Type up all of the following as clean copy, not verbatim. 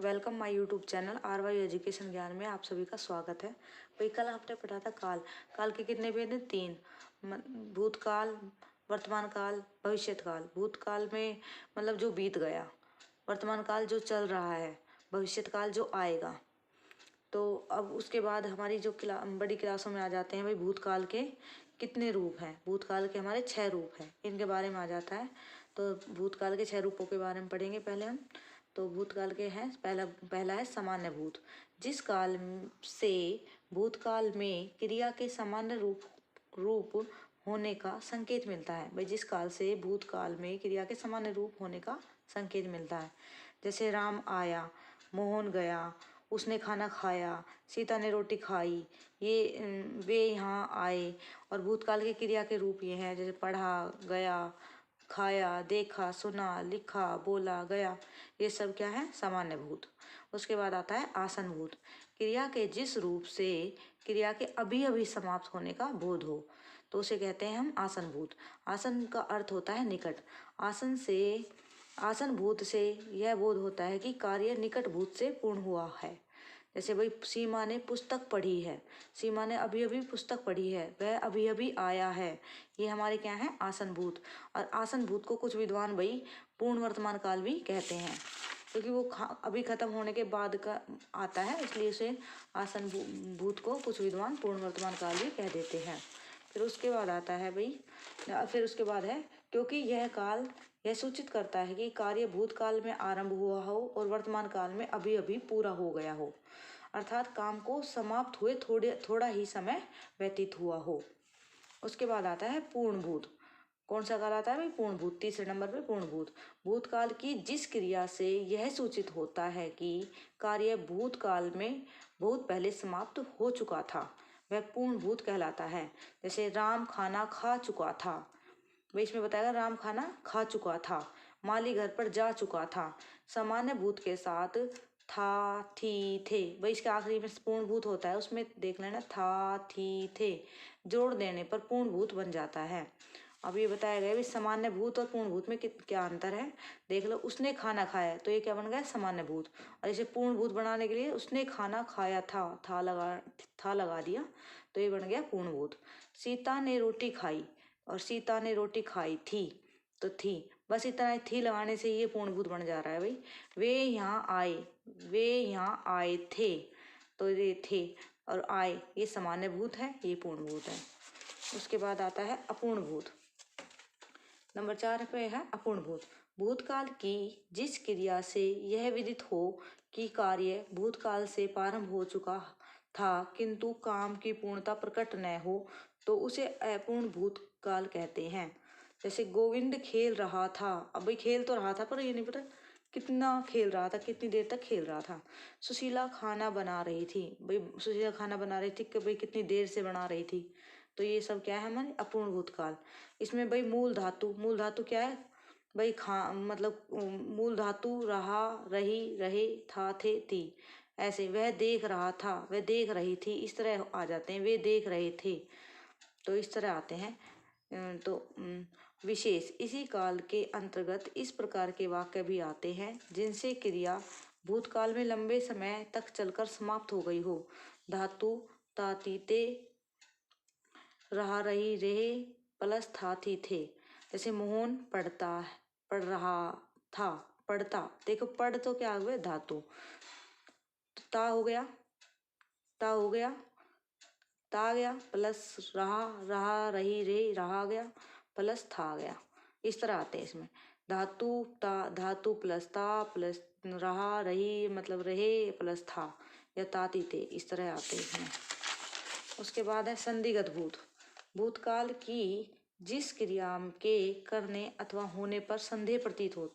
Welcome my YouTube channel RY education ज्ञान में आप सभी का स्वागत है। भाई कल हमने पढ़ा था काल के कितने भेद हैं? 3। भूतकाल, वर्तमान काल, भविष्यत काल। भूतकाल में मतलब जो बीत गया, वर्तमान काल जो चल रहा है, भविष्यत काल जो आएगा। तो अब उसके बाद हमारी जो बड़ी क्लासों में आ जाते हैं भाई भूतकाल के कितने रूप हैं। भूतकाल के हमारे 6 रूप हैं, इनके बारे में आ जाता है। तो भूतकाल के 6 रूपों के बारे में पढ़ेंगे पहले हम। तो भूतकाल के हैं, पहला है सामान्य भूत। जिस काल से भूतकाल में क्रिया के सामान्य रूप होने का संकेत मिलता है। भाई जिस काल से भूतकाल में क्रिया के सामान्य रूप होने का संकेत मिलता है, जैसे राम आया, मोहन गया, उसने खाना खाया, सीता ने रोटी खाई, ये वे यहाँ आए। और भूतकाल के क्रिया के रूप ये हैं, जैसे पढ़ा, गया, खाया, देखा, सुना, लिखा, बोला, गया। ये सब क्या है? सामान्य भूत। उसके बाद आता है आसन भूत। क्रिया के जिस रूप से क्रिया के अभी अभी समाप्त होने का बोध हो, तो उसे कहते हैं हम आसन भूत। आसन का अर्थ होता है निकट। आसन भूत से यह बोध होता है कि कार्य निकट भूत से पूर्ण हुआ है। जैसे भाई सीमा ने पुस्तक पढ़ी है, सीमा ने अभी अभी पुस्तक पढ़ी है, वह अभी अभी आया है। ये हमारे क्या है? आसन भूत। और आसन भूत को कुछ विद्वान भाई पूर्ण वर्तमान काल भी कहते हैं, क्योंकि वो अभी खत्म होने के बाद का आता है, इसलिए उसे आसन भूत को कुछ विद्वान पूर्ण वर्तमान काल भी कह देते हैं। फिर उसके बाद आता है भाई, फिर उसके बाद है क्योंकि यह काल यह सूचित करता है कि कार्य भूतकाल में आरंभ हुआ हो और वर्तमान काल में अभी अभी पूरा हो गया हो, अर्थात काम को समाप्त हुए थोड़ा ही समय व्यतीत हुआ हो। उसके बाद आता है पूर्ण भूत। कौन सा काल आता है भाई? पूर्ण भूत। तीसरे नंबर पे पूर्ण भूत। भूतकाल की जिस क्रिया से यह सूचित होता है कि कार्य भूतकाल में बहुत पहले समाप्त हो चुका था, वह पूर्ण भूत कहलाता है। जैसे राम खाना खा चुका था, भाई इसमें बताएगा राम खाना खा चुका था, माली घर पर जा चुका था। सामान्य भूत के साथ था, थी, थे, भाई इसके आखिरी में पूर्ण भूत होता है, उसमें देख लेना था, थी, थे, जोड़ देने पर पूर्ण भूत बन जाता है। अब ये बताया गया भी सामान्य भूत और पूर्ण भूत में क्या अंतर है, देख लो। उसने खाना खाया, तो ये क्या बन गया? सामान्य भूत। और इसे पूर्ण भूत बनाने के लिए उसने खाना खाया था लगा दिया, तो ये बन गया पूर्ण भूत। सीता ने रोटी खाई और सीता ने रोटी खाई थी, तो थी, बस इतना थी लगाने से ये पूर्ण भूत बन जा रहा है भाई। वे यहाँ आए थे, तो ये थे और आए, ये सामान्य भूत है, ये पूर्ण भूत है। उसके बाद आता है अपूर्ण भूत। नंबर 4 पे है अपूर्ण भूत। भूतकाल की जिस क्रिया से यह विदित हो कि कार्य भूतकाल से प्रारंभ हो चुका था किंतु काम की पूर्णता प्रकट न हो, तो उसे अपूर्ण भूतकाल कहते हैं। जैसे गोविंद खेल रहा था, अब भाई खेल तो रहा था पर ये नहीं पता कितना खेल रहा था, कितनी देर तक खेल रहा था। सुशीला खाना बना रही थी, भाई सुशीला खाना बना रही थी कि भाई कितनी देर से बना रही थी, तो ये सब क्या है हमारे? अपूर्ण भूतकाल। इसमें भाई मूल धातु क्या है भाई? मतलब मूल धातु रहा, रही, रहे, था, थे, थी। ऐसे वह देख रहा था, वह देख रही थी, इस तरह आ जाते हैं। वे देख रहे थे, तो इस तरह आते हैं। विशेष इसी काल के अंतर्गत इस प्रकार के वाक्य भी आते हैं जिनसे क्रिया भूतकाल में लंबे समय तक चलकर समाप्त हो गई हो। धातु तातीते, रहा, रही, रहे प्लस था, थी, थे। जैसे मोहन पढ़ रहा था, पढ़ता, देखो पढ़ तो क्या हुए? धातु। ता हो गया, ता हो गया, ता आ गया प्लस रहा, रहा, रही, रे, रहा गया प्लस था आ गया। इस तरह आते हैं इसमें धातु प्लस ता प्लस रहा, रही मतलब रहे प्लस था, या ताती थे, इस तरह आते हैं इसमें। उसके बाद है संदिग्ध भूत। भूतकाल की जिस क्रिया के करने अथवा होने पर संदेह प्रतीत हो,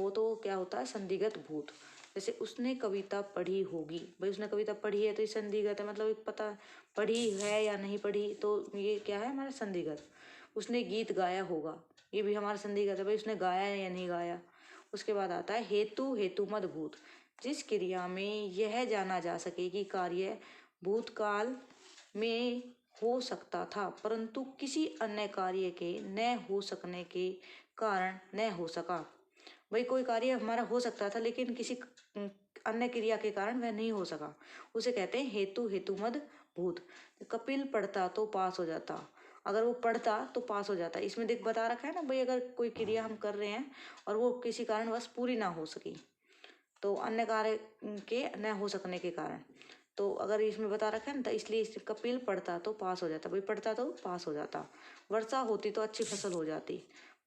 तो क्या होता है? संदिग्ध भूत। जैसे उसने कविता पढ़ी होगी, भाई उसने कविता पढ़ी है तो ये संदिग्ध है, मतलब पता पढ़ी है या नहीं पढ़ी, तो ये क्या है हमारा? संदिग्ध। उसने गीत गाया होगा, ये भी हमारा संदिग्ध है, भाई उसने गाया है या नहीं गाया। उसके बाद आता है हेतुमद भूत। जिस क्रिया में यह जाना जा सके कि कार्य भूतकाल में हो सकता था परंतु किसी अन्य कार्य के न हो सकने के कारण न हो सका, भाई कोई कार्य हमारा हो सकता था लेकिन किसी अन्य क्रिया के कारण वह नहीं हो सका, उसे कहते हैं हेतु हेतुमद भूत। कपिल पढ़ता तो पास हो जाता, अगर वो पढ़ता तो पास हो जाता। इसमें देख बता रखा है ना भाई, अगर कोई क्रिया हम कर रहे हैं और वो किसी कारणवश पूरी ना हो सकी, तो अन्य कार्य के न हो सकने के कारण, तो अगर इसमें बता रखा है ना, तो इसलिए कपिल पढ़ता तो पास हो जाता, भाई पढ़ता तो पास हो जाता। वर्षा होती तो अच्छी फसल हो जाती,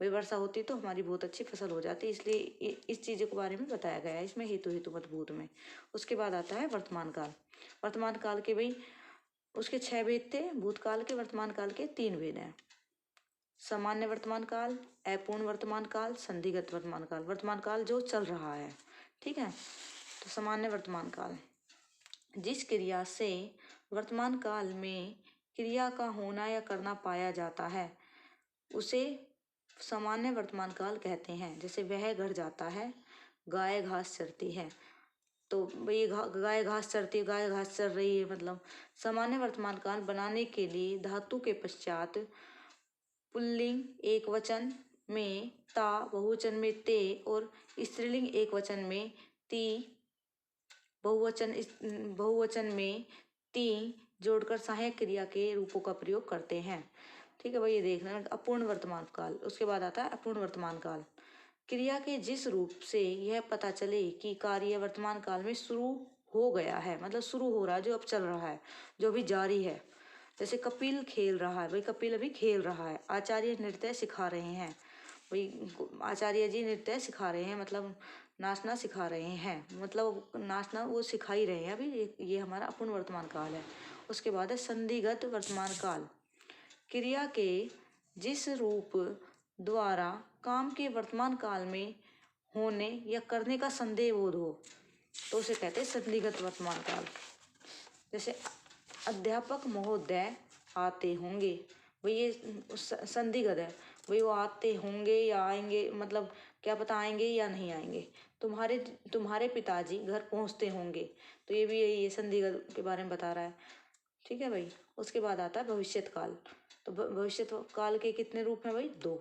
भाई वर्षा होती तो हमारी बहुत अच्छी फसल हो जाती, इसलिए इस चीज़ के बारे में बताया गया है इसमें हेतु हेतु मत भूत में। उसके बाद आता है वर्तमान काल। वर्तमान काल के भाई उसके 6 भेद थे, भूतकाल के, वर्तमान काल के 3 भेद हैं। सामान्य वर्तमान काल, अपूर्ण वर्तमान काल, संधिगत वर्तमान काल। वर्तमान काल जो चल रहा है, ठीक है। तो सामान्य वर्तमान काल, जिस क्रिया से वर्तमान काल में क्रिया का होना या करना पाया जाता है उसे सामान्य वर्तमान काल कहते हैं। जैसे वह घर जाता है, गाय घास चरती है, तो ये गाय घास चरती है, गाय घास चर रही है, मतलब सामान्य वर्तमान काल बनाने के लिए धातु के पश्चात पुल्लिंग एक वचन में ता, बहुवचन में ते और स्त्रीलिंग एक वचन में ती, बहुवचन में ती जोड़कर सहायक क्रिया के रूपों का प्रयोग करते हैं। ठीक है भाई, ये देखना अपूर्ण वर्तमान काल। उसके बाद आता है अपूर्ण वर्तमान काल। क्रिया के जिस रूप से यह पता चले कि कार्य वर्तमान काल में शुरू हो गया है, मतलब शुरू हो रहा है, जो अब चल रहा है, जो अभी जारी है। जैसे कपिल खेल रहा है, भाई कपिल अभी खेल रहा है। आचार्य नृत्य सिखा रहे हैं, भाई आचार्य जी नृत्य सिखा रहे हैं, मतलब नाचना सिखा रहे हैं, मतलब नाचना वो सिखा ही रहे हैं अभी। ये हमारा अपूर्ण वर्तमान काल है। उसके बाद है संधिगत वर्तमान काल। क्रिया के जिस रूप द्वारा काम के वर्तमान काल में होने या करने का संदेह बोध हो, तो उसे कहते हैं संधिगत वर्तमान काल। जैसे अध्यापक महोदय आते होंगे, भाई ये संदिग्ध है, भाई वो आते होंगे या आएंगे, मतलब क्या पता आएंगे या नहीं आएंगे। तुम्हारे पिताजी घर पहुंचते होंगे, तो ये भी ये संदिग्ध के बारे में बता रहा है। ठीक है भाई। उसके बाद आता है भविष्यत काल। तो भविष्यत काल के कितने रूप हैं भाई? 2।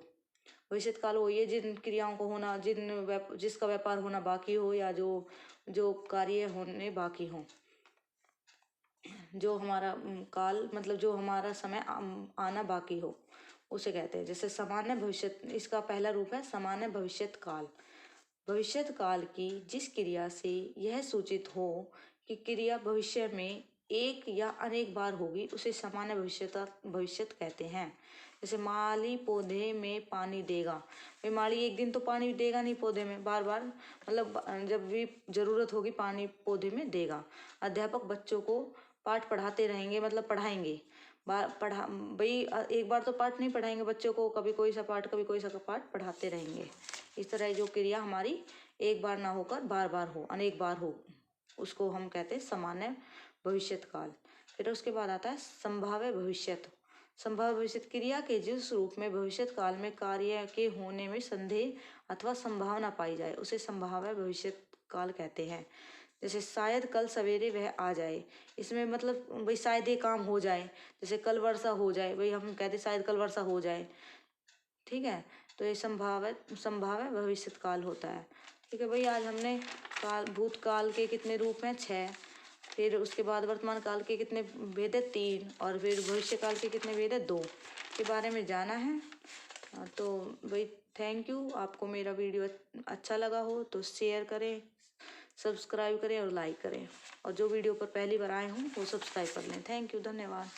भविष्यत काल वो ये जिन क्रियाओं को होना, जिसका व्यापार होना बाकी हो, या जो कार्य होने बाकी हो, जो हमारा काल, मतलब जो हमारा समय आना बाकी हो, उसे कहते हैं। जैसे सामान्य भविष्यत, इसका पहला रूप है सामान्य भविष्यत काल। भविष्यत काल की जिस क्रिया से यह सूचित हो कि क्रिया भविष्य में एक या अनेक बार होगी, उसे सामान्य भविष्यत कहते हैं। जैसे माली पौधे में पानी देगा, भाई माली एक दिन तो पानी देगा नहीं पौधे में, बार बार, मतलब जब भी जरूरत होगी पानी पौधे में देगा। अध्यापक बच्चों को पाठ पढ़ाते रहेंगे, मतलब पढ़ाएंगे, भाई एक बार तो पाठ नहीं पढ़ाएंगे बच्चों को, कभी कोई सा पाठ कभी कोई सा पाठ पढ़ाते रहेंगे। इस तरह जो क्रिया हमारी एक बार ना होकर बार बार हो, अनेक बार हो, उसको हम कहते हैं सामान्य भविष्यत काल। फिर उसके बाद आता है संभाव्य भविष्यत। संभाव्य भविष्यत क्रिया के जिस रूप में भविष्यत काल में कार्य के होने में संदेह अथवा संभावना पाई जाए, उसे संभाव्य भविष्यत काल कहते हैं। जैसे शायद कल सवेरे वह आ जाए, इसमें मतलब भाई शायद ये काम हो जाए। जैसे कल वर्षा हो जाए, भाई हम कहते शायद कल वर्षा हो जाए, ठीक है। तो ये संभाव्य भविष्यत काल होता है। ठीक है भाई, आज हमने भूतकाल के कितने रूप हैं? 6। फिर उसके बाद वर्तमान काल के कितने भेद है? 3। और फिर भविष्य काल के कितने भेद है? 2 के बारे में जाना है। तो भाई थैंक यू। आपको मेरा वीडियो अच्छा लगा हो तो शेयर करें, सब्सक्राइब करें और लाइक करें, और जो वीडियो पर पहली बार आए हों वो सब्सक्राइब कर लें। थैंक यू, धन्यवाद।